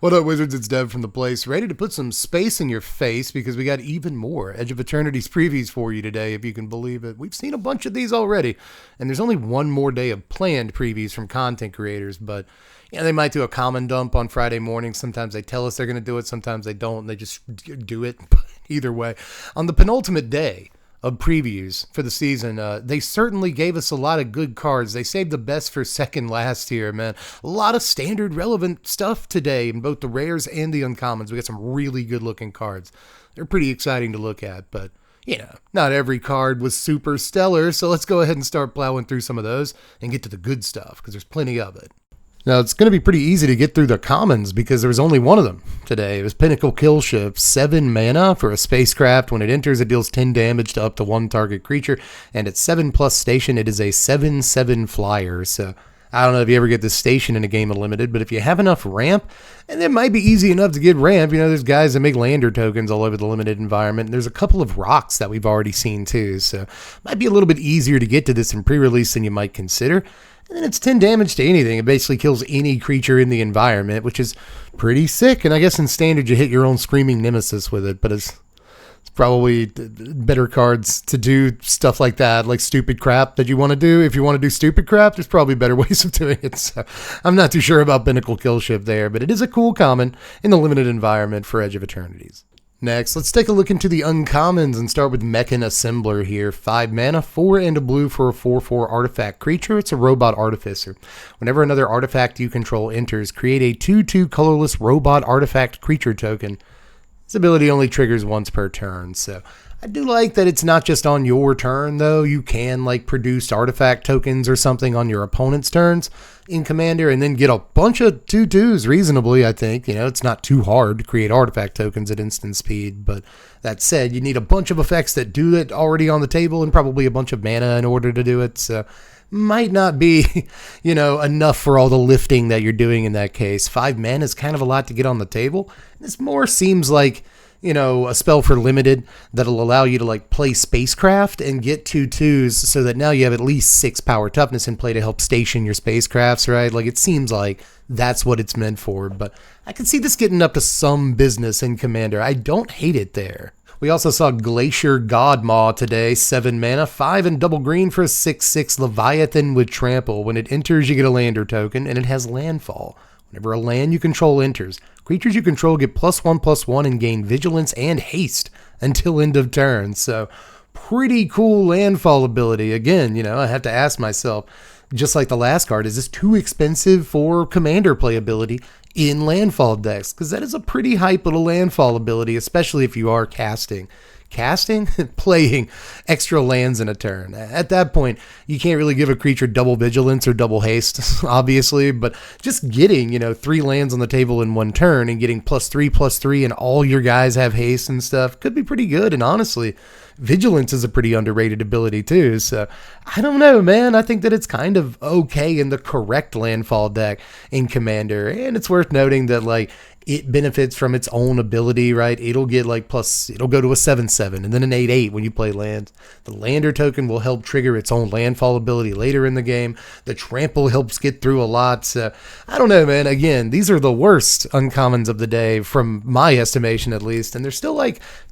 What up, Wizards? It's Dev from The Place, ready to put some space in your face because we got even more Edge of Eternities previews for you today, if you can believe it. We've seen a bunch of these already, and there's only one more day of planned previews from content creators, but they might do a common dump on Friday morning. Sometimes they tell us they're going to do it, sometimes they don't, and they just do it. But either way, on the penultimate day of previews for the season, they certainly gave us a lot of good cards. They saved the best for second last year, man. A lot of standard relevant stuff today in both the rares and the uncommons. We got some really good looking cards. They're pretty exciting to look at, but not every card was super stellar, so let's go ahead and start plowing through some of those and get to the good stuff, because there's plenty of it. Now, it's going to be pretty easy to get through the commons because there was only one of them today. It was Pinnacle Killship, 7 mana for a spacecraft. When it enters, it deals 10 damage to up to one target creature, and at 7+ station, it is a 7/7 flyer. So I don't know if you ever get this station in a game of Limited, but if you have enough ramp, and it might be easy enough to get ramp, there's guys that make lander tokens all over the Limited environment, and there's a couple of rocks that we've already seen too, so it might be a little bit easier to get to this in pre-release than you might consider. And then it's 10 damage to anything. It basically kills any creature in the environment, which is pretty sick. And I guess in Standard, you hit your own Screaming Nemesis with it, but it's probably better cards to do stuff like that, like stupid crap that you want to do. If you want to do stupid crap, there's probably better ways of doing it. So I'm not too sure about Pinnacle Killship there, but it is a cool common in the Limited environment for Edge of Eternities. Next, let's take a look into the uncommons and start with Mechan Assembler here. 5 mana, 4 and a blue for a 4/4 artifact creature. It's a robot artificer. Whenever another artifact you control enters, create a 2/2 colorless robot artifact creature token. This ability only triggers once per turn, so I do like that it's not just on your turn, though. You can produce artifact tokens or something on your opponent's turns in Commander and then get a bunch of 2/2s reasonably, I think. It's not too hard to create artifact tokens at instant speed, but that said, you need a bunch of effects that do it already on the table and probably a bunch of mana in order to do it, so might not be, enough for all the lifting that you're doing in that case. 5 mana is kind of a lot to get on the table. This more seems like a spell for Limited that'll allow you to play spacecraft and get 2/2s so that now you have at least 6 power toughness in play to help station your spacecrafts, right? It seems like that's what it's meant for, but I can see this getting up to some business in Commander. I don't hate it there. We also saw Glacier Godmaw today, 7 mana, 5 and double green for a 6/6 Leviathan with Trample. When it enters, you get a lander token, and it has landfall. Whenever a land you control enters, creatures you control get +1/+1 and gain vigilance and haste until end of turn. So pretty cool landfall ability. Again, I have to ask myself, just like the last card, is this too expensive for Commander playability in landfall decks? Because that is a pretty hype little landfall ability, especially if you are casting, playing extra lands in a turn. At that point, you can't really give a creature double vigilance or double haste, obviously, but just getting, 3 lands on the table in one turn and getting +3/+3 and all your guys have haste and stuff could be pretty good. And honestly, vigilance is a pretty underrated ability too. So I don't know, man. I think that it's kind of okay in the correct landfall deck in Commander. And it's worth noting that it benefits from its own ability, right? It'll get it'll go to a 7/7 and then an 8/8 when you play lands. The lander token will help trigger its own landfall ability later in the game. The trample helps get through a lot. So I don't know, man. Again, these are the worst uncommons of the day from my estimation, at least. And they're still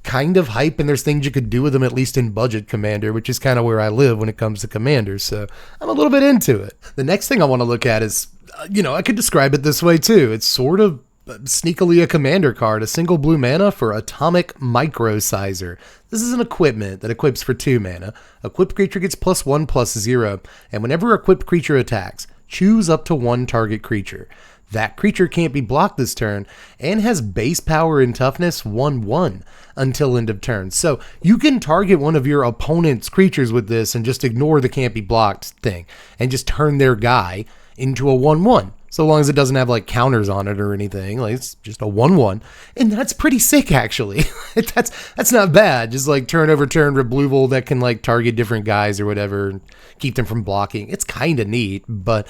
kind of hype, and there's things you could do with them, at least in budget Commander, which is kind of where I live when it comes to Commander. So I'm a little bit into it. The next thing I want to look at is, I could describe it this way too. It's sort of sneakily a Commander card, a single blue mana for Atomic Microizer. This is an equipment that equips for 2 mana. Equipped creature gets +1/+0, and whenever equipped creature attacks, choose up to 1 target creature. That creature can't be blocked this turn and has base power and toughness 1/1 until end of turn. So you can target one of your opponent's creatures with this and just ignore the can't be blocked thing and just turn their guy into a 1/1. So long as it doesn't have counters on it or anything, it's just a 1/1, and that's pretty sick actually. that's not bad. Just turn over turn removal that can target different guys or whatever and keep them from blocking. It's kind of neat, but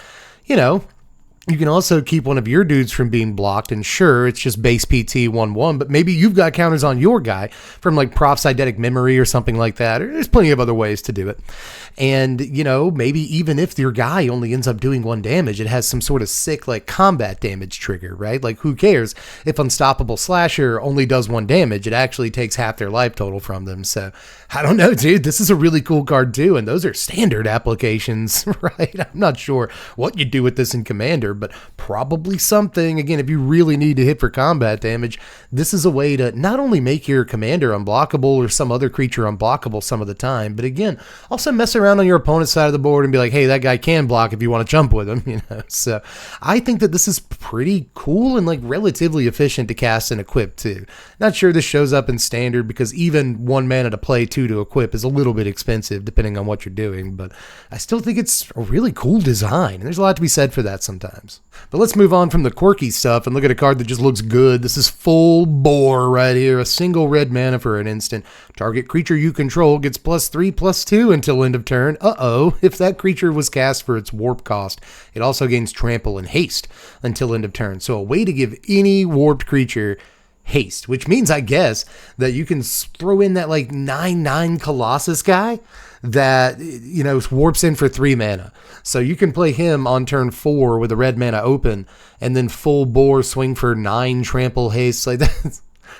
You can also keep one of your dudes from being blocked, and sure, it's just base PT 1/1, but maybe you've got counters on your guy from like Prop's Eidetic Memory or something like that, or there's plenty of other ways to do it. And, you know, maybe even if your guy only ends up doing 1 damage, it has some sort of sick like combat damage trigger, right? Like who cares if Unstoppable Slasher only does 1 damage, it actually takes half their life total from them. So I don't know, dude, this is a really cool card too, and those are standard applications, right? I'm not sure what you do with this in Commander, but probably something. Again, if you really need to hit for combat damage, this is a way to not only make your commander unblockable or some other creature unblockable some of the time, but again, also mess around on your opponent's side of the board and be like, hey, that guy can block if you want to jump with him, you know. So I think that this is pretty cool and like relatively efficient to cast and equip too. Not sure this shows up in standard because even 1 mana to play, 2 to equip is a little bit expensive depending on what you're doing, but I still think it's a really cool design, and there's a lot to be said for that sometimes. But let's move on from the quirky stuff and look at a card that just looks good. This is full bore right here. A single red mana for an instant. Target creature you control gets +3/+2 until end of turn. If that creature was cast for its warp cost, it also gains trample and haste until end of turn. So a way to give any warped creature haste, which means, I guess, that you can throw in that like 9/9 Colossus guy that, you know, warps in for 3 mana. So you can play him on turn 4 with a red mana open and then full bore swing for 9 trample haste. Like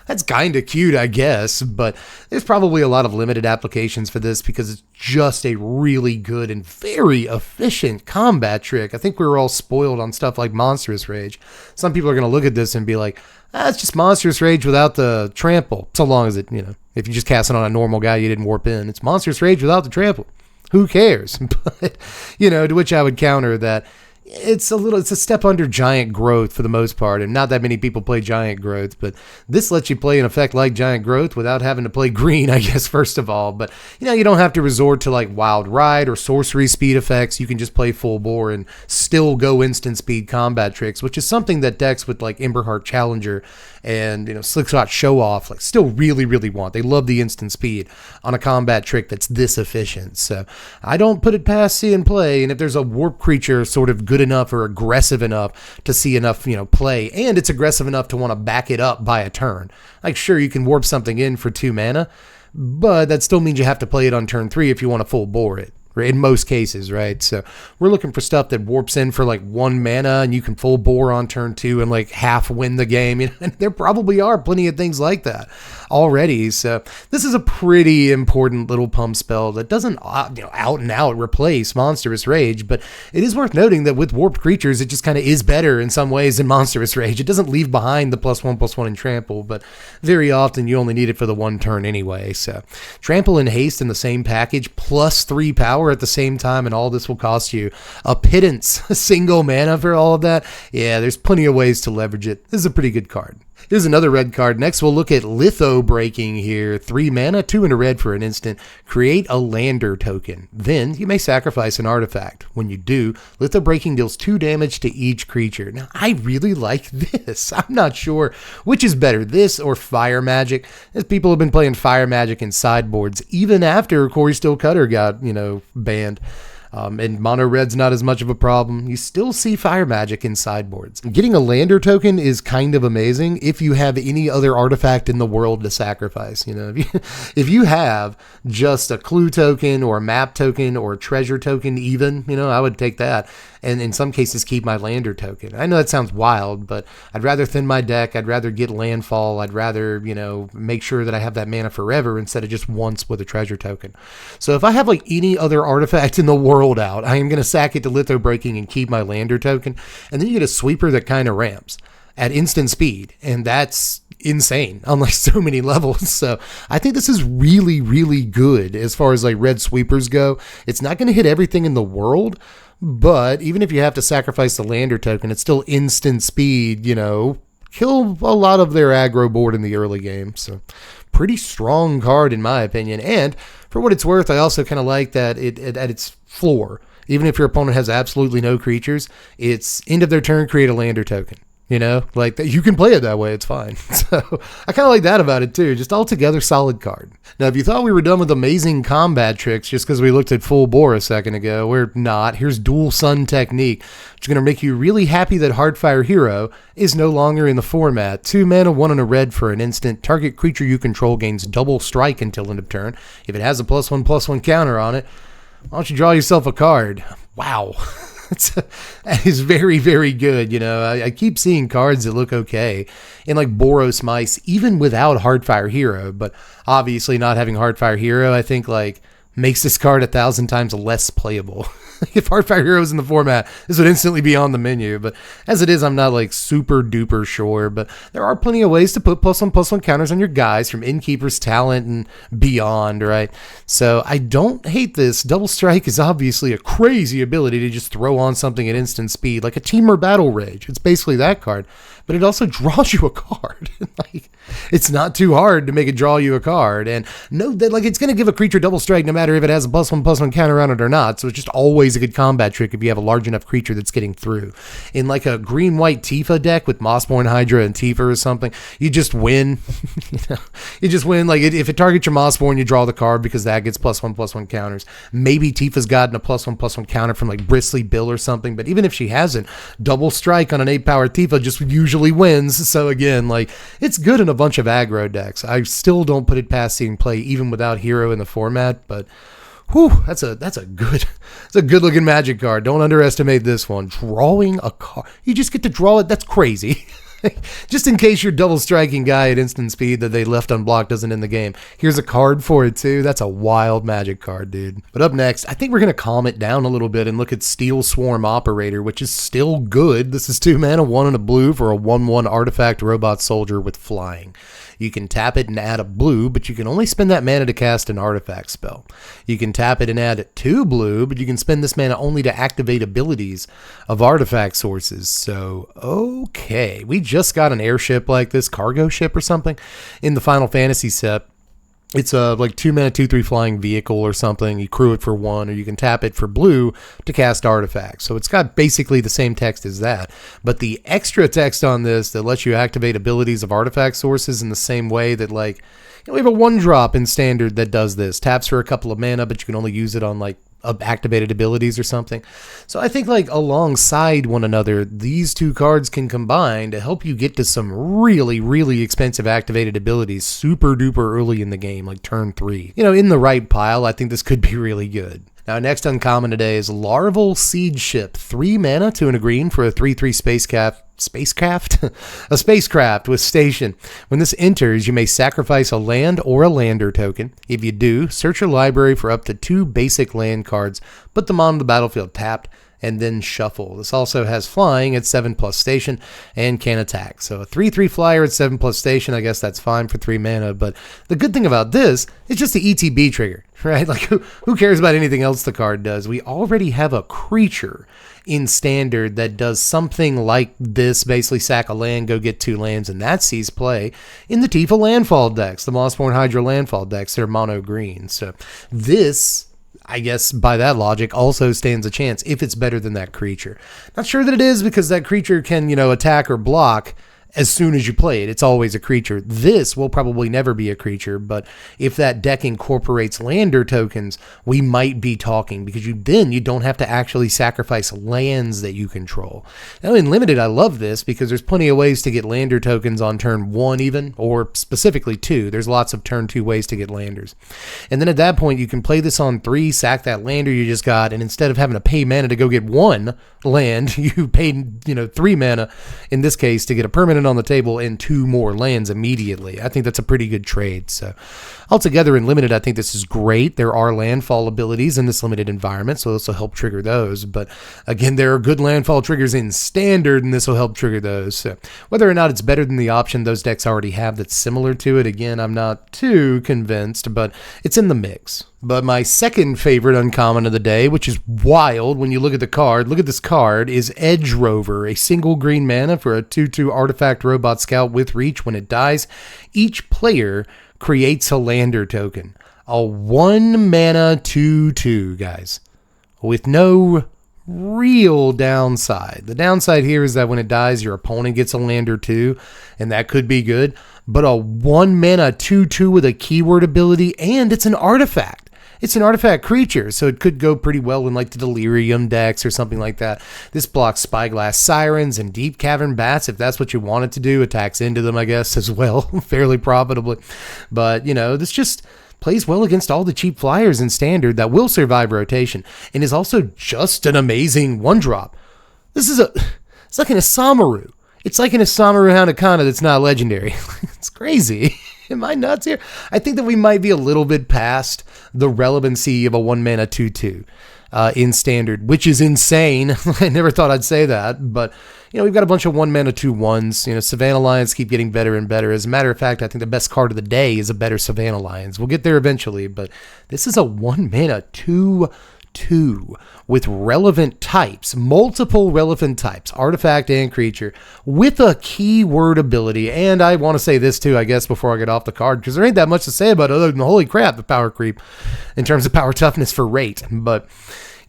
that's kind of cute, I guess, but there's probably a lot of limited applications for this because it's just a really good and very efficient combat trick. I think we were all spoiled on stuff like Monstrous Rage. Some people are going to look at this and be like, it's just Monstrous Rage without the trample. So long as it, you know, if you just cast it on a normal guy, you didn't warp in. It's Monstrous Rage without the trample. Who cares? But, you know, to which I would counter that it's a step under Giant Growth for the most part, and not that many people play Giant Growth, but this lets you play an effect like Giant Growth without having to play green, I guess, first of all. But, you know, you don't have to resort to like Wild Ride or sorcery speed effects. You can just play full bore and still go instant speed combat tricks, which is something that decks with like Emberheart Challenger and, you know, Slickshot Show Off like still really, really want. They love the instant speed on a combat trick that's this efficient. So I don't put it past see and play, and if there's a warp creature sort of good enough or aggressive enough to see enough, you know, play, and it's aggressive enough to want to back it up by a turn, like sure, you can warp something in for 2 mana, but that still means you have to play it on turn 3 if you want to full bore it. In most cases, right? So we're looking for stuff that warps in for like 1 mana and you can full bore on turn 2 and like half win the game. You know, and there probably are plenty of things like that already. So this is a pretty important little pump spell that doesn't, you know, out and out replace Monstrous Rage, but it is worth noting that with warped creatures, it just kind of is better in some ways than Monstrous Rage. It doesn't leave behind the +1/+1 in trample, but very often you only need it for the 1 turn anyway. So trample and haste in the same package +3 power at the same time, and all this will cost you a pittance, single mana for all of that. Yeah, there's plenty of ways to leverage it. This is a pretty good card. Here's another red card. Next, we'll look at Litho Breaking here. 3 mana, 2 and a red for an instant. Create a lander token. Then you may sacrifice an artifact. When you do, Litho Breaking deals 2 damage to each creature. Now, I really like this. I'm not sure which is better, this or Fire Magic, as people have been playing Fire Magic in sideboards even after Corey Still Cutter got, you know, banned. And mono red's not as much of a problem. You still see Fire Magic in sideboards. Getting a lander token is kind of amazing if you have any other artifact in the world to sacrifice. You know, if you have just a clue token or a map token or a treasure token even, you know, I would take that. And in some cases keep my lander token. I know that sounds wild, but I'd rather thin my deck. I'd rather get landfall. I'd rather, you know, make sure that I have that mana forever instead of just once with a treasure token. So if I have like any other artifact in the world out, I am going to sack it to Litho Breaking and keep my lander token. And then you get a sweeper that kind of ramps at instant speed. And that's insane on like so many levels. So I think this is really, really good as far as like red sweepers go. It's not going to hit everything in the world, but even if you have to sacrifice the lander token, it's still instant speed, you know, kill a lot of their aggro board in the early game. So pretty strong card in my opinion. And for what it's worth, I also kind of like that it at its floor, even if your opponent has absolutely no creatures, it's end of their turn, create a lander token. You know, like that, you can play it that way. It's fine. So I kind of like that about it too. Just altogether solid card. Now, if you thought we were done with amazing combat tricks just because we looked at full bore a second ago, we're not. Here's Dual Sun Technique, which is going to make you really happy that Heartfire Hero is no longer in the format. 2 mana, 1 and a red for an instant. Target creature you control gains double strike until end of turn. If it has a +1/+1 counter on it, why don't you draw yourself a card? Wow. That is very, very good. You know, I keep seeing cards that look okay in like Boros Mice, even without Heartfire Hero. But obviously, not having Heartfire Hero, I think, like, makes this card 1,000 times less playable. If Heartfire Hero was in the format, this would instantly be on the menu. But as it is, I'm not like super duper sure. But there are plenty of ways to put +1/+1 counters on your guys from Innkeeper's Talent and beyond, right? So I don't hate this. Double Strike is obviously a crazy ability to just throw on something at instant speed, like a Teamer Battle Rage. It's basically that card. But it also draws you a card. Like, it's not too hard to make it draw you a card. And know that, like, it's going to give a creature double strike no matter if it has a +1/+1 counter on it or not. So it's just always a good combat trick if you have a large enough creature that's getting through. In like a green-white Tifa deck with Mossborn Hydra and Tifa or something, you just win. You know, you just win. Like, if it targets your Mossborn, you draw the card because that gets +1/+1 counters. Maybe Tifa's gotten a +1/+1 counter from like Bristly Bill or something. But even if she hasn't, double strike on an 8-power Tifa just usually wins. So again, like, it's good in a bunch of aggro decks. I still don't put it past seeing play even without Hero in the format, but whew, that's a good looking Magic card. Don't underestimate this one. Drawing a card, you just get to draw it. That's crazy. Just in case your double striking guy at instant speed that they left unblocked doesn't end the game. Here's a card for it too. That's a wild Magic card, dude. But up next, I think we're going to calm it down a little bit and look at Steel Swarm Operator, which is still good. This is 2 mana, 1 and a blue for a 1/1 artifact robot soldier with flying. You can tap it and add a blue, but you can only spend that mana to cast an artifact spell. You can tap it and add 2 blue, but you can spend this mana only to activate abilities of artifact sources. So, okay. We just got an airship like this, cargo ship or something, in the Final Fantasy set. It's a like 2 mana, 2/3 flying vehicle or something. You crew it for 1, or you can tap it for blue to cast artifacts. So it's got basically the same text as that. But the extra text on this that lets you activate abilities of artifact sources in the same way that, like, you know, we have a 1-drop in Standard that does this. Taps for a couple of mana, but you can only use it on, like, activated abilities or something. So I think, like, alongside one another, these two cards can combine to help you get to some really, really expensive activated abilities super duper early in the game, like turn 3. You know, in the right pile, I think this could be really good. Now, next uncommon today is Larval Siege Ship. 3 mana, 2 and a green for a 3/3 spacecraft? A spacecraft with station. When this enters, you may sacrifice a land or a lander token. If you do, search your library for up to 2 basic land cards, put them on the battlefield tapped, and then shuffle. This also has flying at 7+ station and can attack. So a 3/3 flyer at 7+ station, I guess that's fine for 3 mana. But the good thing about this is just the ETB trigger, right? Like, who cares about anything else the card does? We already have a creature in Standard that does something like this, basically sack a land, go get 2 lands, and that sees play in the Tifa Landfall decks, the Mossborn Hydra Landfall decks. They're mono green. So this, I guess by that logic, also stands a chance if it's better than that creature. Not sure that it is, because that creature can, you know, attack or block as soon as you play it. It's always a creature. This will probably never be a creature, but if that deck incorporates lander tokens, we might be talking, because you don't have to actually sacrifice lands that you control. Now in Limited, I love this because there's plenty of ways to get lander tokens on turn 1 even, or specifically 2. There's lots of turn 2 ways to get landers. And then at that point, you can play this on 3, sack that lander you just got, and instead of having to pay mana to go get 1 land, you paid, 3 mana in this case to get a permanent on the table and 2 more lands immediately. I think that's a pretty good trade. So altogether in Limited, I think this is great. There are landfall abilities in this limited environment, so this will help trigger those. But again, there are good landfall triggers in Standard, and this will help trigger those. So whether or not it's better than the option those decks already have that's similar to it, again, I'm not too convinced, but it's in the mix. But my second favorite uncommon of the day, which is wild when you look at the card, look at this card, is Edge Rover, a single green mana for a 2/2 artifact robot scout with reach. When it dies, each player creates a lander token. A 1 mana 2/2, guys, with no real downside. The downside here is that when it dies, your opponent gets a land or two, and that could be good. But a 1 mana 2/2 with a keyword ability, and it's an artifact. It's an artifact creature, so it could go pretty well in like the Delirium decks or something like that. This blocks Spyglass Sirens and Deep Cavern Bats if that's what you want it to do. Attacks into them, I guess, as well, fairly profitably. But, you know, this just plays well against all the cheap flyers in Standard that will survive rotation, and is also just an amazing 1-drop. It's like an Asamaru. It's like an Asamaru Hanakana that's not legendary. It's crazy. Am I nuts here? I think that we might be a little bit past the relevancy of a 1 mana 2/2 in Standard, which is insane. I never thought I'd say that, but you know, we've got a bunch of 1 mana 2/1s. You know, Savannah Lions keep getting better and better. As a matter of fact, I think the best card of the day is a better Savannah Lions. We'll get there eventually, but this is a 1 mana 2/2 with relevant types, multiple relevant types, artifact and creature, with a keyword ability. And I want to say this too, I guess, before I get off the card, because there ain't that much to say about it other than holy crap, the power creep in terms of power toughness for rate. But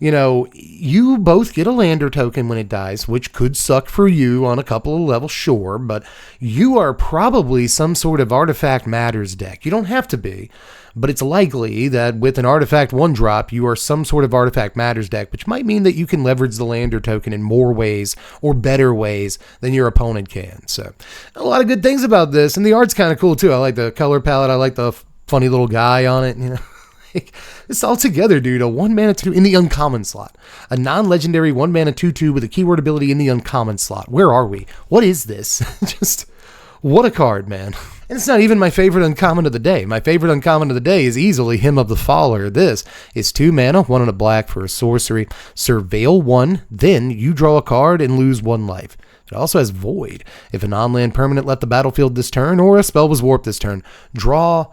you know, you both get a lander token when it dies, which could suck for you on a couple of levels, sure, but you are probably some sort of Artifact Matters deck. You don't have to be, but it's likely that with an Artifact 1-drop, you are some sort of Artifact Matters deck, which might mean that you can leverage the lander token in more ways or better ways than your opponent can. So, a lot of good things about this, and the art's kind of cool too. I like the color palette. I like the funny little guy on it, you know. It's all together, dude. A 1 mana 2 in the uncommon slot. A non-legendary 1 mana 2/2 with a keyword ability in the uncommon slot. Where are we? What is this? Just, what a card, man. And it's not even my favorite uncommon of the day. My favorite uncommon of the day is easily Hymn of the Faller. This is 2 mana, 1 and a black for a sorcery. Surveil 1, then you draw a card and lose 1 life. It also has Void. If a non-land permanent left the battlefield this turn or a spell was warped this turn, draw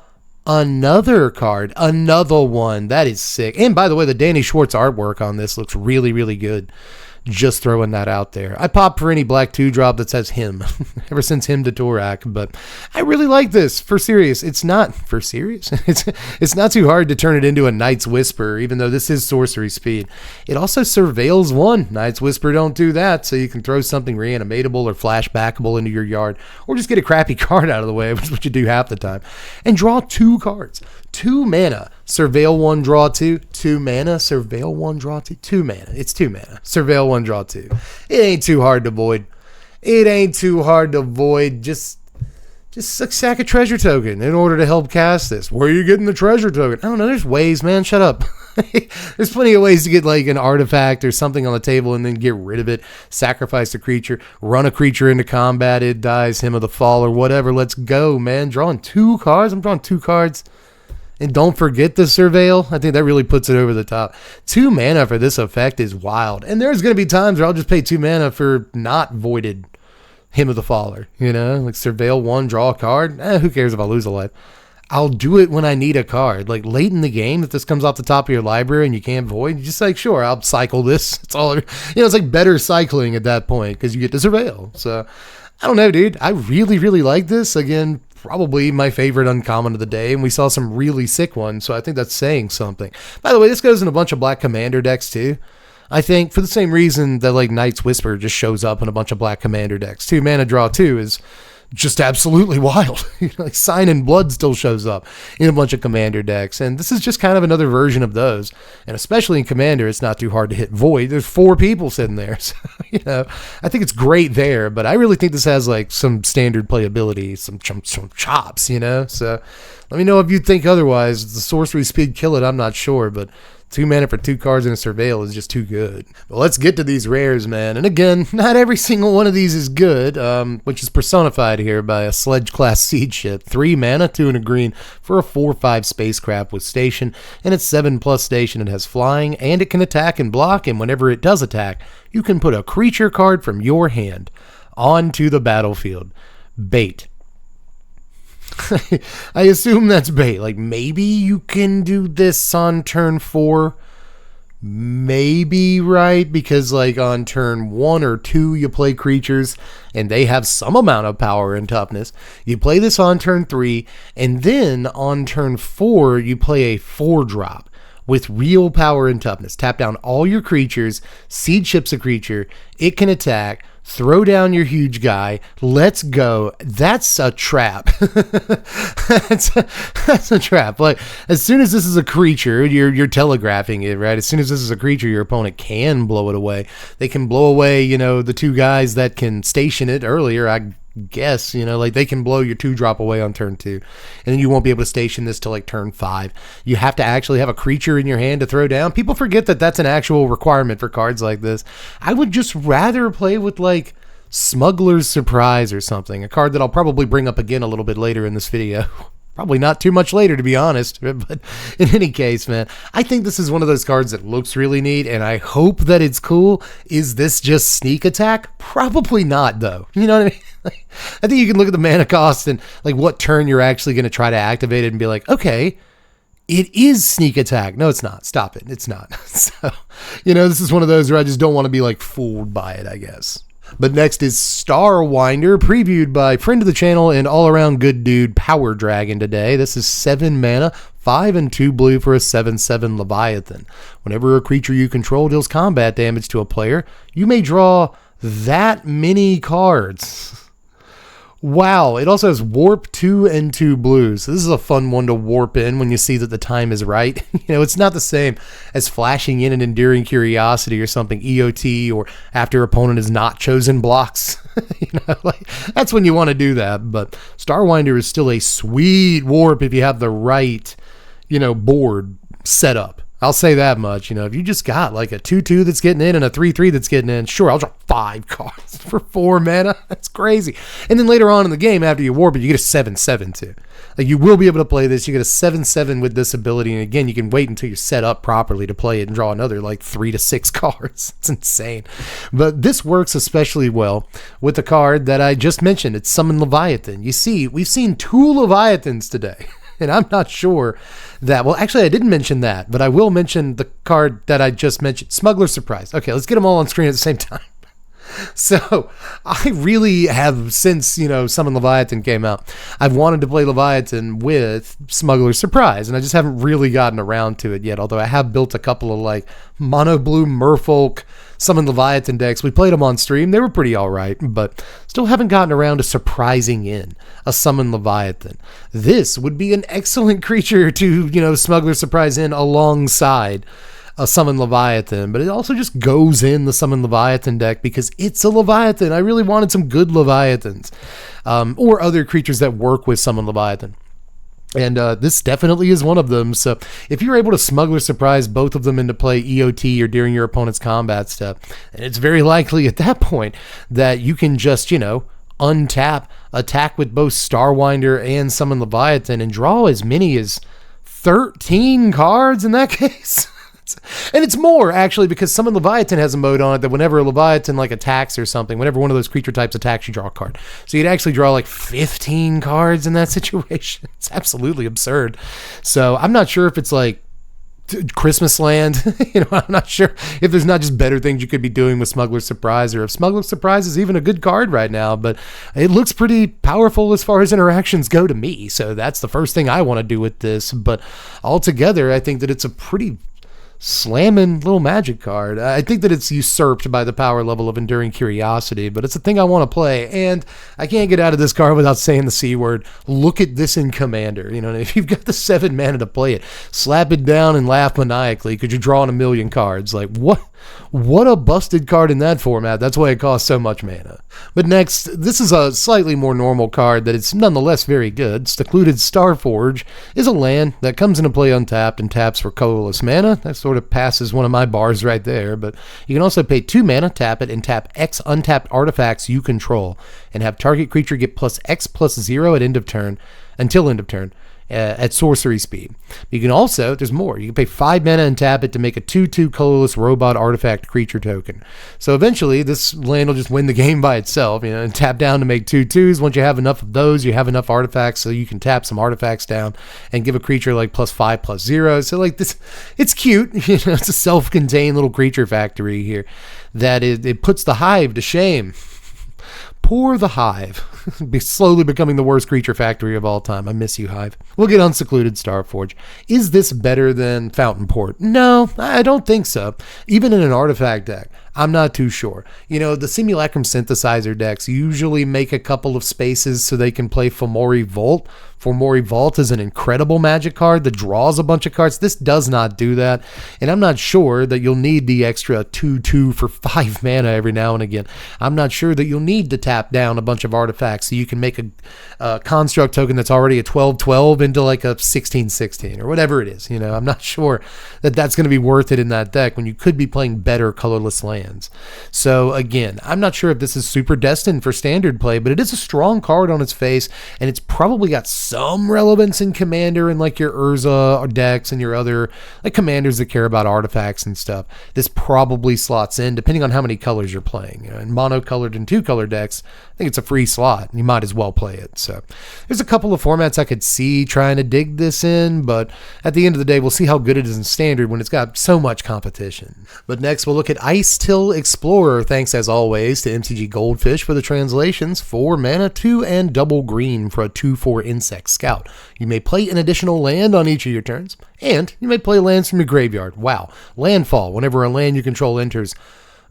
another card, another one. That is sick. And by the way, the Danny Schwartz artwork on this looks really, really good. Just throwing that out there. I pop for any black 2-drop that says him, ever since him to Torak, but I really like this. For serious, it's not for serious. It's not too hard to turn it into a Night's Whisper, even though this is sorcery speed. It also surveils 1. Night's Whisper don't do that, so you can throw something reanimatable or flashbackable into your yard, or just get a crappy card out of the way, which is what you do half the time, and draw 2 cards. 2 mana, Surveil 1, draw 2. 2 mana, Surveil 1, draw 2. 2 mana. It's 2 mana. Surveil 1, draw 2. It ain't too hard to void. It ain't too hard to void. Just sack a treasure token in order to help cast this. Where are you getting the treasure token? I don't know. There's ways, man. Shut up. There's plenty of ways to get like an artifact or something on the table and then get rid of it. Sacrifice a creature. Run a creature into combat. It dies. Hymn of the Fall or whatever. Let's go, man. Drawing 2 cards. I'm drawing 2 cards. And don't forget the Surveil. I think that really puts it over the top. 2 mana for this effect is wild. And there's going to be times where I'll just pay 2 mana for not voided Hymn of the Faller. You know, like Surveil 1, draw a card. Who cares if I lose a life? I'll do it when I need a card. Like late in the game, if this comes off the top of your library and you can't void, you're just like, sure, I'll cycle this. It's all, you know, it's like better cycling at that point because you get to Surveil. So I don't know, dude. I really, really like this. Again, probably my favorite uncommon of the day, and we saw some really sick ones, so I think that's saying something. By the way, this goes in a bunch of black commander decks too. I think for the same reason that like Night's Whisper just shows up in a bunch of black commander decks. 2 mana, draw 2 is just absolutely wild. Like Sign in Blood still shows up in a bunch of commander decks, and this is just kind of another version of those. And especially in commander, it's not too hard to hit void. There's 4 people sitting there, so you know, I think it's great there. But I really think this has like some standard playability, some chops, you know. So let me know if you think otherwise. The sorcery speed kill it, I'm not sure, but 2 mana for 2 cards in a Surveil is just too good. But let's get to these rares, man. And again, not every single one of these is good, which is personified here by a Sledge-class siege ship. 3 mana, 2 and a green for a 4/5 spacecraft with station, and it's 7+ station. It has flying, and it can attack and block, and whenever it does attack, you can put a creature card from your hand onto the battlefield. Bait. I assume that's bait. Like, maybe you can do this on turn 4. Maybe, right? Because, like, on turn 1 or 2, you play creatures, and they have some amount of power and toughness. You play this on turn 3, and then on turn 4, you play a 4-drop. with real power and toughness. Tap down all your creatures, seed ships a creature, it can attack, throw down your huge guy, let's go. That's a trap. that's a trap. Like, as soon as this is a creature, you're telegraphing it, right? As soon as this is a creature, your opponent can blow it away. They can blow away, you know, the two guys that can station it earlier, I guess, you know, like they can blow your 2-drop away on turn 2, and then you won't be able to station this till like turn 5. You have to actually have a creature in your hand to throw down. People forget that that's an actual requirement for cards like this. I would just rather play with like Smuggler's Surprise or something, a card that I'll probably bring up again a little bit later in this video. Probably not too much later, to be honest, but in any case, man, I think this is one of those cards that looks really neat, and I hope that it's cool. Is this just sneak attack? Probably not, though. You know what I mean? Like, I think you can look at the mana cost and like what turn you're actually going to try to activate it and be like, okay, it is sneak attack. No, it's not. Stop it. It's not. So, you know, this is one of those where I just don't want to be like fooled by it, I guess. But next is Starwinder, previewed by friend of the channel and all-around good dude Power Dragon today. This is 7 mana, 5 and 2 blue for a 7/7 Leviathan. Whenever a creature you control deals combat damage to a player, you may draw that many cards. Wow, it also has warp 2 and 2 blues. So this is a fun one to warp in when you see that the time is right. You know, it's not the same as flashing in an Enduring Curiosity or something, EOT, or after opponent has not chosen blocks. You know, like that's when you want to do that. But Starwinder is still a sweet warp if you have the right, you know, board set up. I'll say that much. You know, if you just got like a 2/2 that's getting in and a 3/3 that's getting in, sure, I'll draw 5 cards for 4 mana. That's crazy. And then later on in the game, after you warp it, you get a 7/7 too. Like, you will be able to play this. You get a 7/7 with this ability. And again, you can wait until you're set up properly to play it and draw another like 3 to 6 cards. It's insane. But this works especially well with the card that I just mentioned. It's Summon Leviathan. You see, we've seen 2 Leviathans today. And I'm not sure that, well, actually, I didn't mention that, but I will mention the card that I just mentioned, Smuggler's Surprise. Okay, let's get them all on screen at the same time. So I really have, since, you know, Summon Leviathan came out, I've wanted to play Leviathan with Smuggler's Surprise, and I just haven't really gotten around to it yet, although I have built a couple of like mono blue Merfolk Summon Leviathan decks. We played them on stream. They were pretty all right, but still haven't gotten around to surprising in a Summon Leviathan. This would be an excellent creature to, you know, Smuggler's Surprise in alongside a Summon Leviathan, but it also just goes in the Summon Leviathan deck because it's a Leviathan. I really wanted some good Leviathans, or other creatures that work with Summon Leviathan. And this definitely is one of them. So if you're able to Smuggler Surprise both of them into play EOT or during your opponent's combat step, and it's very likely at that point that you can just, you know, untap, attack with both Starwinder and Summon Leviathan and draw as many as 13 cards in that case. And it's more, actually, because Summon Leviathan has a mode on it that whenever a Leviathan like attacks or something, whenever one of those creature types attacks, you draw a card. So you'd actually draw like 15 cards in that situation. It's absolutely absurd. So I'm not sure if it's like Christmas Land. You know, I'm not sure if there's not just better things you could be doing with Smuggler's Surprise, or if Smuggler's Surprise is even a good card right now, but it looks pretty powerful as far as interactions go to me. So that's the first thing I want to do with this. But altogether, I think that it's a pretty slamming little Magic card. I think that it's usurped by the power level of Enduring Curiosity, but it's a thing I want to play, and I can't get out of this card without saying the C word. Look at this in Commander. You know, if you've got the 7 mana to play it, slap it down and laugh maniacally because you're drawing a million cards. Like, what a busted card in that format. That's why it costs so much mana. But next, this is a slightly more normal card that is nonetheless very good. Secluded Starforge is a land that comes into play untapped and taps for colorless mana. That sort of passes one of my bars right there, but you can also pay 2 mana, tap it, and tap X untapped artifacts you control, and have target creature get +X+0 at end of turn, until end of turn, at sorcery speed. You can also, there's more, you can pay 5 mana and tap it to make a 2/2 colorless robot artifact creature token. So eventually this land will just win the game by itself, you know, and tap down to make 2/2s. Once you have enough of those, you have enough artifacts so you can tap some artifacts down and give a creature like +5/+0. So like this, it's cute, you know, it's a self-contained little creature factory here that it puts the Hive to shame. Poor the Hive. Be slowly becoming the worst creature factory of all time. I miss you, Hive. We'll get Unsecluded Starforge. Is this better than Fountain Port? No, I don't think so. Even in an artifact deck, I'm not too sure. You know, the Simulacrum Synthesizer decks usually make a couple of spaces so they can play Fomori Vault. Fomori Vault is an incredible Magic card that draws a bunch of cards. This does not do that, and I'm not sure that you'll need the extra 2/2 for 5 mana every now and again. I'm not sure that you'll need to tap down a bunch of artifacts so you can make a construct token that's already a 12/12 into like a 16/16 or whatever it is. You know, I'm not sure that that's going to be worth it in that deck when you could be playing better colorless lands. So again, I'm not sure if this is super destined for standard play, but it is a strong card on its face, and it's probably got some relevance in Commander and like your Urza decks and your other like commanders that care about artifacts and stuff. This probably slots in depending on how many colors you're playing. You know, in monocolored and 2-color decks, I think it's a free slot. You might as well play it. So there's a couple of formats I could see trying to dig this in, but at the end of the day, we'll see how good it is in standard when it's got so much competition. But next, we'll look at Ice Till Explorer. Thanks as always to MTG Goldfish for the translations. 4 mana, 2 and double green for a 2/4 Insect Scout. You may play an additional land on each of your turns, and you may play lands from your graveyard. Wow. Landfall. Whenever a land you control enters,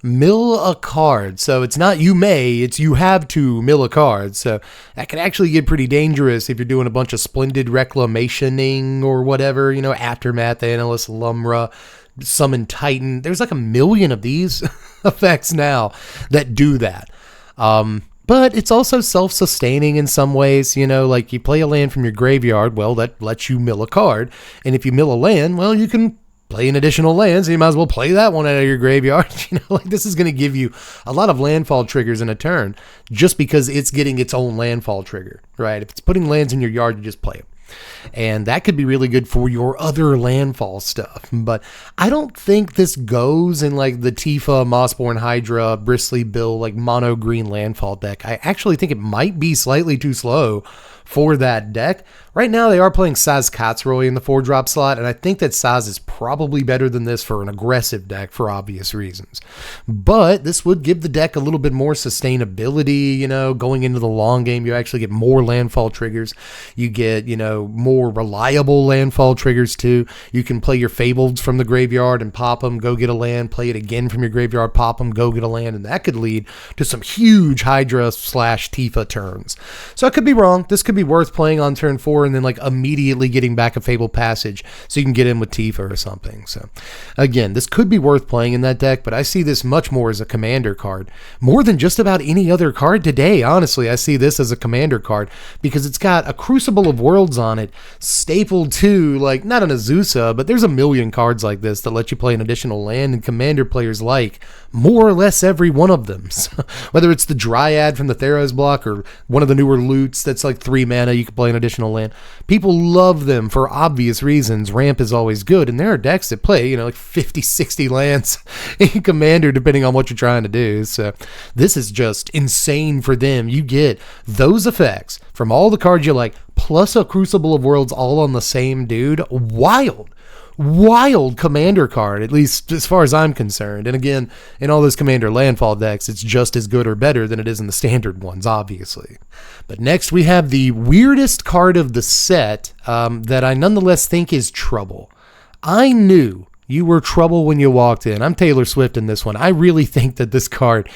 mill a card. So it's not you may, it's you have to mill a card. So that can actually get pretty dangerous if you're doing a bunch of Splendid Reclamationing or whatever, you know, Aftermath, Analyst, Lumra, Summon Titan. There's like a million of these effects now that do that. But it's also self-sustaining in some ways, you know, like you play a land from your graveyard, well, that lets you mill a card. And if you mill a land, well, you can play an additional land, so you might as well play that one out of your graveyard. You know, like this is going to give you a lot of landfall triggers in a turn just because it's getting its own landfall trigger, right? If it's putting lands in your yard, you just play it. And that could be really good for your other landfall stuff. But I don't think this goes in like the Tifa, Mossborn Hydra, Bristly Bill, like mono green landfall deck. I actually think it might be slightly too slow for that deck. Right now, they are playing Saz Katzroy in the 4-drop slot, and I think that Saz is probably better than this for an aggressive deck for obvious reasons. But this would give the deck a little bit more sustainability, you know, going into the long game. You actually get more landfall triggers. You get, you know, more reliable landfall triggers too. You can play your Fabled from the graveyard and pop them, go get a land, play it again from your graveyard, pop them, go get a land, and that could lead to some huge Hydra/Tifa turns. So I could be wrong. This could be worth playing on turn 4 and then like immediately getting back a Fabled Passage so you can get in with Tifa or something. So again, this could be worth playing in that deck, but I see this much more as a commander card. More than just about any other card today, honestly. I see this as a commander card because it's got a Crucible of Worlds on it, stapled to, like, not an Azusa, but there's a million cards like this that let you play an additional land, and commander players like more or less every one of them. So, whether it's the Dryad from the Theros block or one of the newer loots that's like 3 mana, you can play an additional land. People love them for obvious reasons. Ramp is always good, and there are decks that play, you know, like 50, 60 lands in Commander, depending on what you're trying to do. So this is just insane for them. You get those effects from all the cards you like, plus a Crucible of Worlds all on the same dude. Wild commander card, at least as far as I'm concerned. And again, in all those commander landfall decks, it's just as good or better than it is in the standard ones, obviously. But next we have the weirdest card of the set that I nonetheless think is trouble. I knew you were trouble when you walked in. I'm Taylor Swift in this one. I really think that this card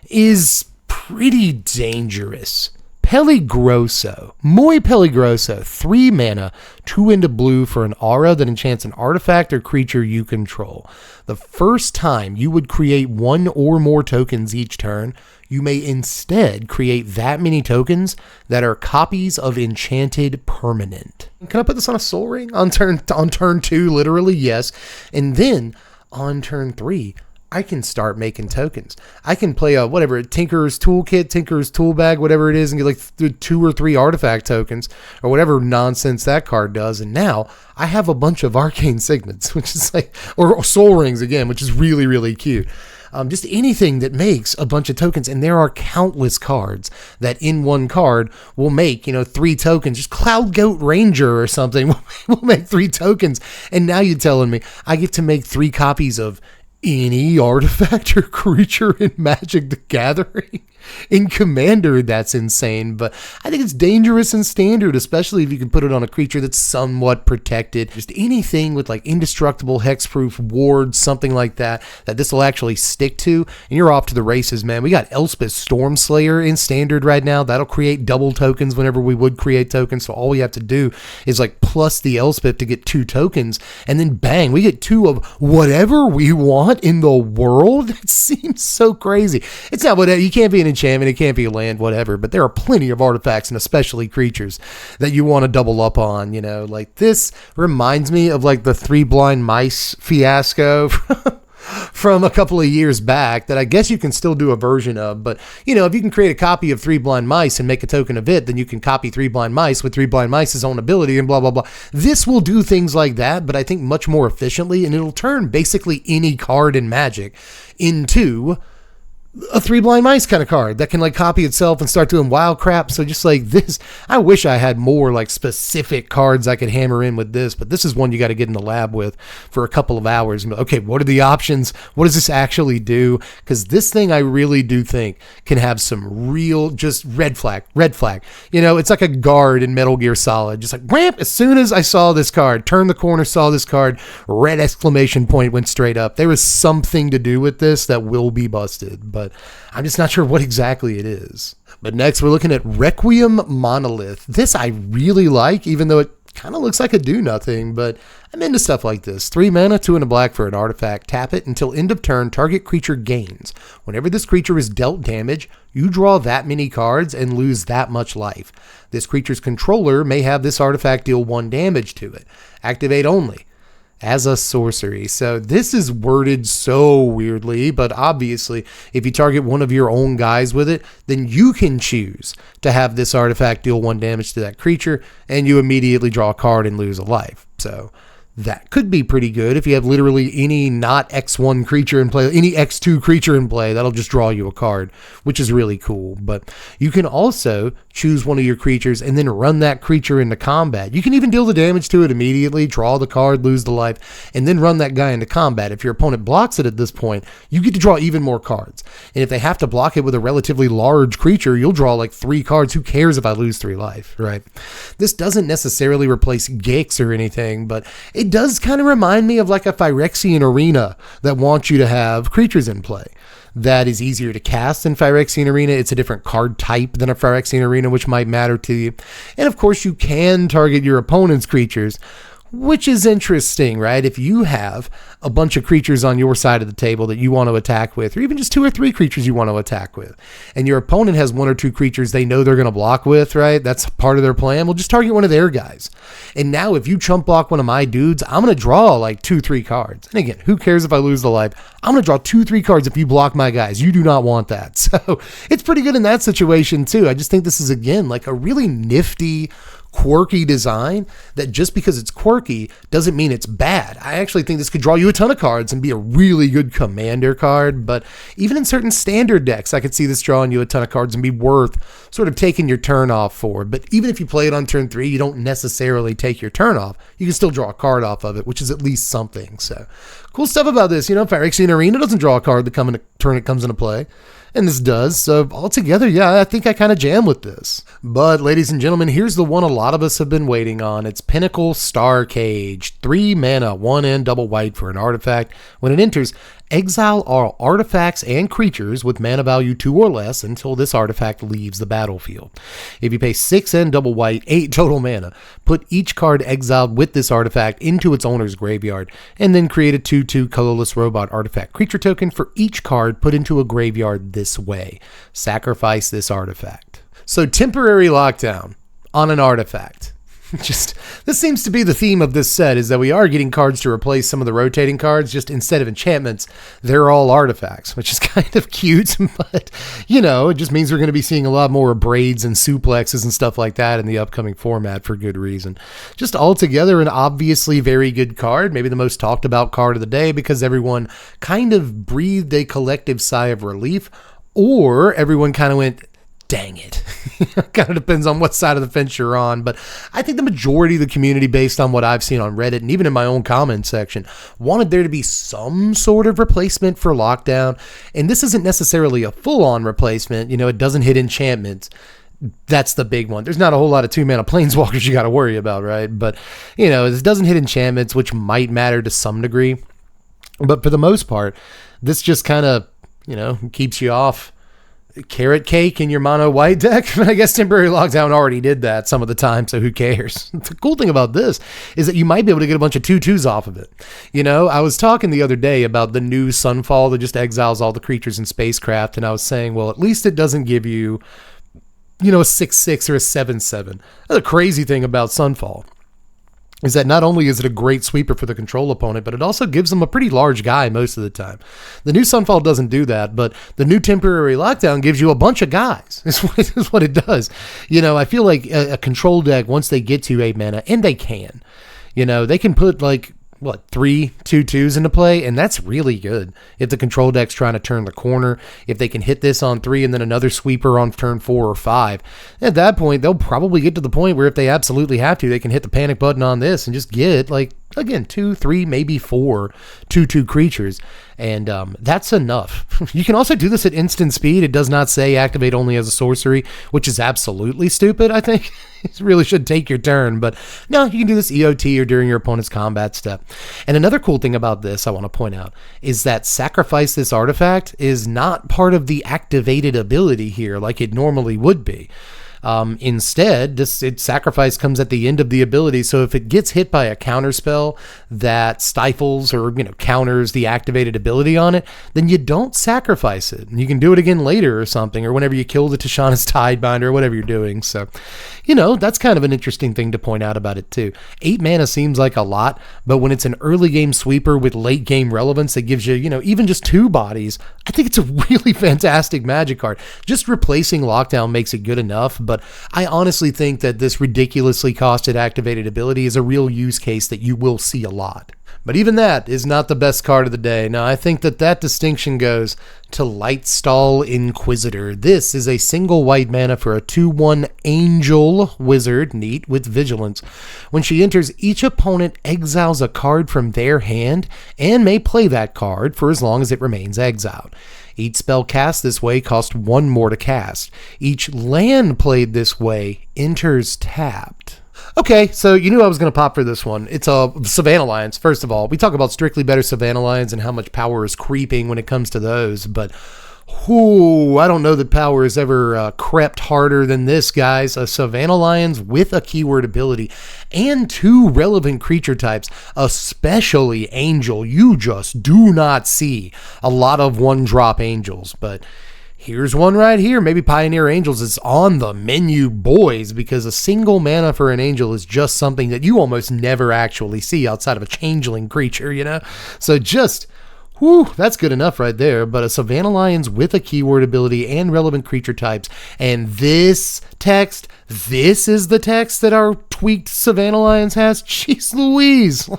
is pretty dangerous. Peligroso. Muy Peligroso. 3 mana, 2 into blue for an aura that enchants an artifact or creature you control. The first time you would create 1 or more tokens each turn, you may instead create that many tokens that are copies of enchanted permanent. Can I put this on a Soul Ring? On turn 2, literally, yes. And then on turn 3, I can start making tokens. I can play a Tinker's Toolkit, Tinker's Tool Bag, whatever it is, and get like 2 or 3 artifact tokens or whatever nonsense that card does. And now I have a bunch of Arcane Signets, which is like, or Soul Rings again, which is really, really cute. Just anything that makes a bunch of tokens. And there are countless cards that in one card will make, 3 tokens. Just Cloud Goat Ranger or something will make 3 tokens. And now you're telling me I get to make 3 copies of any artifact or creature in Magic the Gathering? In Commander, that's insane, but I think it's dangerous in Standard, especially if you can put it on a creature that's somewhat protected. Just anything with like indestructible, hexproof, wards, something like that, that this will actually stick to, and you're off to the races, man. We got Elspeth Stormslayer in Standard right now. That'll create double tokens whenever we would create tokens, so all we have to do is like plus the Elspeth to get 2 tokens, and then bang, we get 2 of whatever we want in the world. It seems so crazy. It's not whatever. You can't be an enchantment, it can't be a land, whatever, but there are plenty of artifacts and especially creatures that you want to double up on, you know. Like this reminds me of like the 3 blind mice fiasco from a couple of years back that I guess you can still do a version of. But you know, if you can create a copy of 3 blind mice and make a token of it, then you can copy 3 blind mice with 3 blind mice's own ability and blah blah blah. This will do things like that, but I think much more efficiently, and it'll turn basically any card in Magic into a 3 blind mice kind of card that can like copy itself and start doing wild crap. So just like this, I wish I had more like specific cards I could hammer in with this, but this is one you got to get in the lab with for a couple of hours. Okay, what are the options? What does this actually do? Because this thing I really do think can have some real just red flag. You know, it's like a guard in Metal Gear Solid. Just like ramp, as soon as I saw this card, turned the corner, saw this card, red exclamation point went straight up. There is something to do with this that will be busted, but I'm just not sure what exactly it is. But next we're looking at Requiem Monolith. This I really like, even though it kind of looks like a do nothing, but I'm into stuff like this. 3 mana, 2 and a black for an artifact. Tap it until end of turn, target creature gains. Whenever this creature is dealt damage, you draw that many cards and lose that much life. This creature's controller may have this artifact deal 1 damage to it. Activate only as a sorcery. So this is worded so weirdly, but obviously if you target one of your own guys with it, then you can choose to have this artifact deal 1 damage to that creature, and you immediately draw a card and lose a life. So that could be pretty good if you have literally any not X1 creature in play, any X2 creature in play, that'll just draw you a card, which is really cool. But you can also choose one of your creatures and then run that creature into combat. You can even deal the damage to it immediately, draw the card, lose the life, and then run that guy into combat. If your opponent blocks it at this point, you get to draw even more cards. And if they have to block it with a relatively large creature, you'll draw like 3 cards. Who cares if I lose 3 life, right? This doesn't necessarily replace Gix or anything, but it does kind of remind me of like a Phyrexian Arena that wants you to have creatures in play. That is easier to cast than Phyrexian Arena. It's a different card type than a Phyrexian Arena, which might matter to you. And of course, you can target your opponent's creatures, which is interesting, right? If you have a bunch of creatures on your side of the table that you want to attack with, or even just 2 or 3 creatures you want to attack with, and your opponent has 1 or 2 creatures they know they're going to block with, right? That's part of their plan. Well, just target one of their guys. And now if you chump block one of my dudes, I'm going to draw like 2-3 cards. And again, who cares if I lose the life? I'm going to draw 2-3 cards if you block my guys. You do not want that. So it's pretty good in that situation too. I just think this is, again, like a really nifty, quirky design that just because it's quirky doesn't mean it's bad. I actually think this could draw you a ton of cards and be a really good commander card, but even in certain standard decks, I could see this drawing you a ton of cards and be worth sort of taking your turn off for. But even if you play it on turn 3, you don't necessarily take your turn off. You can still draw a card off of it, which is at least something. So cool stuff about this. You know, Phyrexian Arena doesn't draw a card the turn it comes into play. And this does. So altogether, yeah, I think I kind of jam with this. But ladies and gentlemen, here's the one a lot of us have been waiting on. It's Pinnacle Star Cage. 3 mana, 1 and double white for an artifact. When it enters, exile all artifacts and creatures with mana value 2 or less until this artifact leaves the battlefield. If you pay 6 and double white, 8 total mana, put each card exiled with this artifact into its owner's graveyard, and then create a 2/2 colorless robot artifact creature token for each card put into a graveyard this way. Sacrifice this artifact. So temporary lockdown on an artifact. Just, this seems to be the theme of this set, is that we are getting cards to replace some of the rotating cards. Just instead of enchantments, they're all artifacts, which is kind of cute, but you know, it just means we're going to be seeing a lot more braids and suplexes and stuff like that in the upcoming format for good reason. Just altogether an obviously very good card, maybe the most talked about card of the day because everyone kind of breathed a collective sigh of relief, or everyone kind of went, dang it. Kind of depends on what side of the fence you're on, but I think the majority of the community, based on what I've seen on Reddit and even in my own comment section, wanted there to be some sort of replacement for Lockdown. And this isn't necessarily a full-on replacement. It doesn't hit enchantments. That's the big one. There's not a whole lot of 2-mana planeswalkers you got to worry about, right? But, this doesn't hit enchantments, which might matter to some degree. But for the most part, this just kind of, keeps you off carrot cake in your mono white deck. I guess temporary lockdown already did that some of the time, so who cares? The cool thing about this is that you might be able to get a bunch of 2/2s off of it. I was talking the other day about the new Sunfall that just exiles all the creatures in spacecraft, and I was saying, well, at least it doesn't give you, a 6/6 or a 7/7. The crazy thing about Sunfall is that not only is it a great sweeper for the control opponent, but it also gives them a pretty large guy most of the time. The new Sunfall doesn't do that, but the new temporary lockdown gives you a bunch of guys. Is what it does. I feel like a control deck, once they get to 8 mana, and they can, they can put 3 2/2s into play, and that's really good. If the control deck's trying to turn the corner, if they can hit this on 3 and then another sweeper on turn 4 or 5, at that point, they'll probably get to the point where if they absolutely have to, they can hit the panic button on this and just get, again, 2, 3, maybe 4 2/2 creatures. And that's enough. You can also do this at instant speed. It does not say activate only as a sorcery, which is absolutely stupid, I think. It really should take your turn. But no, you can do this EOT or during your opponent's combat step. And another cool thing about this I want to point out is that sacrifice this artifact is not part of the activated ability here like it normally would be. Instead, its sacrifice comes at the end of the ability. So if it gets hit by a counter spell that stifles or counters the activated ability on it, then you don't sacrifice it. You can do it again later or something, or whenever you kill the Tishana's Tidebinder or whatever you're doing. So, that's kind of an interesting thing to point out about it too. 8 mana seems like a lot, but when it's an early game sweeper with late game relevance that gives you, even just 2 bodies, I think it's a really fantastic Magic card. Just replacing Lockdown makes it good enough, but I honestly think that this ridiculously costed activated ability is a real use case that you will see a lot. But even that is not the best card of the day. Now, I think that distinction goes to Lightstall Inquisitor. This is a single white mana for a 2/1 angel wizard, neat, with vigilance. When she enters, each opponent exiles a card from their hand and may play that card for as long as it remains exiled. Each spell cast this way costs 1 more to cast. Each land played this way enters tapped. Okay, so you knew I was going to pop for this one. It's a Savannah Lions, first of all. We talk about strictly better Savannah Lions and how much power is creeping when it comes to those, but I don't know that power has ever crept harder than this, guys. A Savannah Lions with a keyword ability and 2 relevant creature types, especially Angel. You just do not see a lot of 1-drop Angels, but here's one right here. Maybe Pioneer Angels is on the menu, boys, because a single mana for an Angel is just something that you almost never actually see outside of a changeling creature, So just, that's good enough right there. But a Savannah Lions with a keyword ability and relevant creature types. And this is the text that our tweaked Savannah Lions has. Jeez Louise.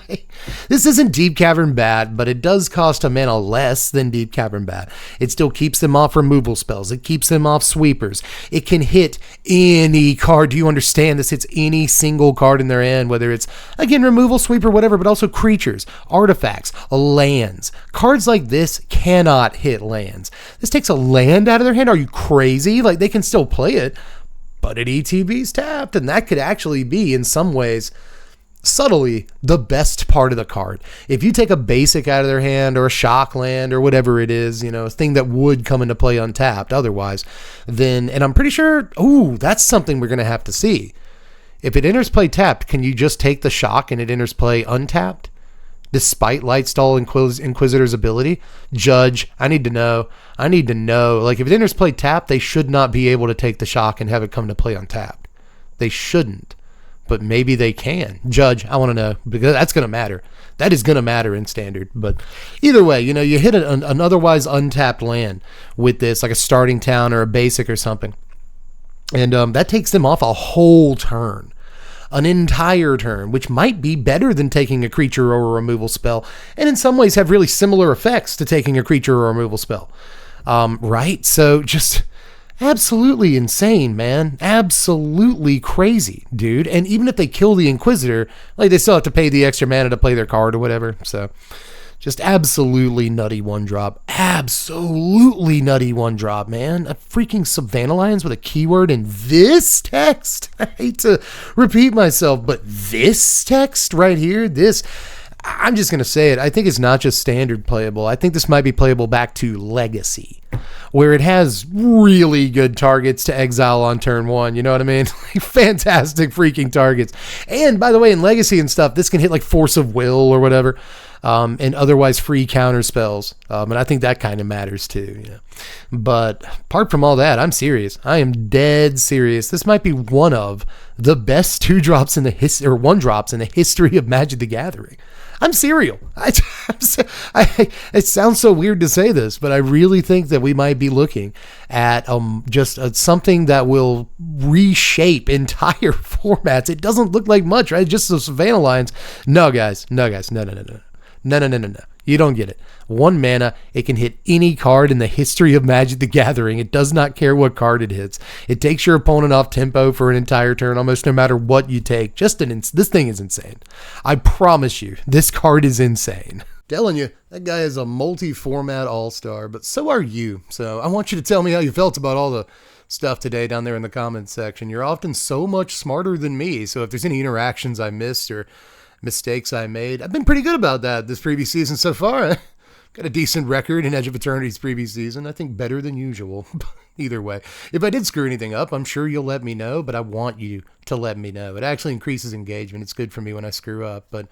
This isn't Deep Cavern Bat, but it does cost a mana less than Deep Cavern Bat. It still keeps them off removal spells. It keeps them off sweepers. It can hit any card. Do you understand? This hits any single card in their hand, whether it's, again, removal, sweeper, whatever, but also creatures, artifacts, lands. Cards like this cannot hit lands. This takes a land out of their hand. Are you crazy? They can still play it, but it ETB's tapped, and that could actually be, in some ways, subtly the best part of the card. If you take a basic out of their hand or a shock land or whatever it is, a thing that would come into play untapped otherwise, then, and I'm pretty sure, that's something we're going to have to see. If it enters play tapped, can you just take the shock and it enters play untapped? Despite Lightstall Inquisitor's ability? Judge, I need to know. If it enters play tapped, they should not be able to take the shock and have it come to play untapped. They shouldn't. But maybe they can. Judge, I want to know, because that's going to matter. That is going to matter in Standard. But either way, you hit an otherwise untapped land with this, like a starting town or a basic or something. And that takes them off a whole turn. An entire turn, which might be better than taking a creature or a removal spell, and in some ways have really similar effects to taking a creature or a removal spell. Right? So just Absolutely insane, man. Absolutely crazy, dude. And even if they kill the Inquisitor, like, they still have to pay the extra mana to play their card or whatever. So just absolutely nutty one drop. Absolutely nutty one drop, man. A freaking Savannah Lions with a keyword in this text. I hate to repeat myself, but this text right here, this, I'm just going to say it. I think it's not just standard playable. I think this might be playable back to Legacy, where it has really good targets to exile on turn one. You know what I mean? Like, fantastic freaking targets. And by the way, in Legacy and stuff, this can hit like Force of Will or whatever. And otherwise free counter spells. And I think that kind of matters too. You know? But apart from all that, I'm serious. I am dead serious. This might be one of the best 2-drops in the history, or 1-drops in the history of Magic the Gathering. I'm serial. It sounds so weird to say this, but I really think that we might be looking at just something that will reshape entire formats. It doesn't look like much, right? Just the Savannah Lions. No, guys. No. You don't get it. 1 mana, it can hit any card in the history of Magic the Gathering. It does not care what card it hits. It takes your opponent off tempo for an entire turn, almost no matter what you take. This thing is insane. I promise you, this card is insane. Telling you, that guy is a multi-format all-star, but so are you. So I want you to tell me how you felt about all the stuff today down there in the comments section. You're often so much smarter than me, so if there's any interactions I missed or mistakes I made, I've been pretty good about that this previous season so far. Got a decent record in Edge of Eternities previous season. I think better than usual. Either way, if I did screw anything up, I'm sure you'll let me know, but I want you to let me know. It actually increases engagement. It's good for me when I screw up, but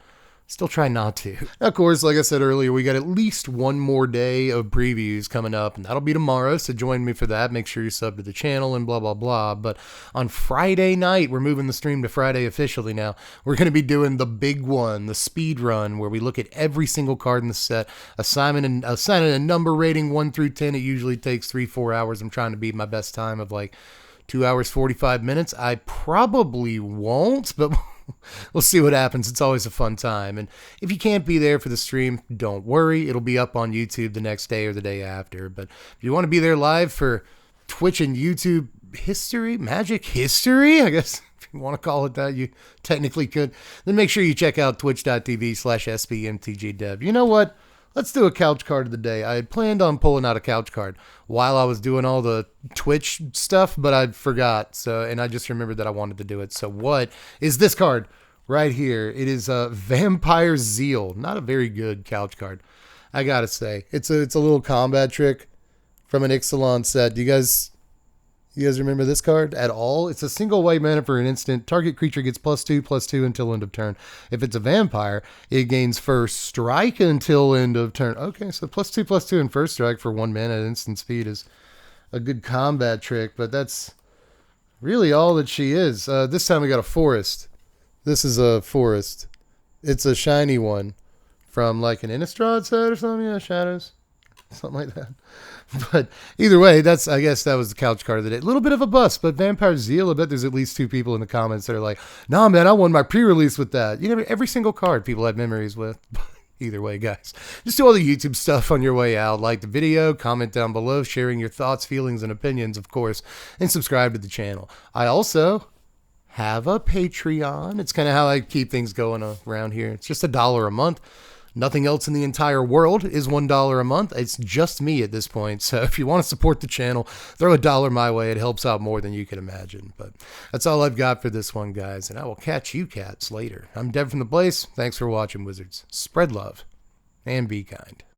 still try not to. Of course, like I said earlier, we got at least one more day of previews coming up, and that'll be tomorrow, so join me for that. Make sure you sub to the channel and blah, blah, blah. But on Friday night, we're moving the stream to Friday officially now. We're going to be doing the big one, the speed run, where we look at every single card in the set, assigning a number rating 1 through 10. It usually takes 3-4 hours. I'm trying to beat my best time of like 2 hours, 45 minutes. I probably won't, but we'll see what happens. It's always a fun time. And if you can't be there for the stream, don't worry. It'll be up on YouTube the next day or the day after. But if you want to be there live for Twitch and YouTube history, Magic history, I guess if you want to call it that, you technically could, then make sure you check out twitch.tv/SBMTGDev. You know what? Let's do a couch card of the day. I had planned on pulling out a couch card while I was doing all the Twitch stuff, but I forgot. And I just remembered that I wanted to do it. So what is this card right here? It is a Vampire Zeal. Not a very good couch card, I gotta say. It's a little combat trick from an Ixalan set. Do you guys remember this card at all? It's a single white mana for an instant. Target creature gets +2/+2 until end of turn. If it's a vampire, it gains first strike until end of turn. Okay, so +2/+2 and first strike for 1 mana at instant speed is a good combat trick, but that's really all that she is. This time we got a forest. This is a forest. It's a shiny one from like an Innistrad set or something. Yeah, Shadows. Something like that. But either way, I guess that was the couch card of the day. A little bit of a bust, but Vampire Zeal, I bet there's at least 2 people in the comments that are like, nah, man, I won my pre-release with that. You know, every single card people have memories with. Either way, guys, just do all the YouTube stuff on your way out. Like the video, comment down below, sharing your thoughts, feelings, and opinions, of course, and subscribe to the channel. I also have a Patreon. It's kind of how I keep things going around here. It's just $1 a month. Nothing else in the entire world is $1 a month. It's just me at this point. So if you want to support the channel, throw $1 my way. It helps out more than you can imagine. But that's all I've got for this one, guys. And I will catch you cats later. I'm Dev from the Blaze. Thanks for watching, Wizards. Spread love and be kind.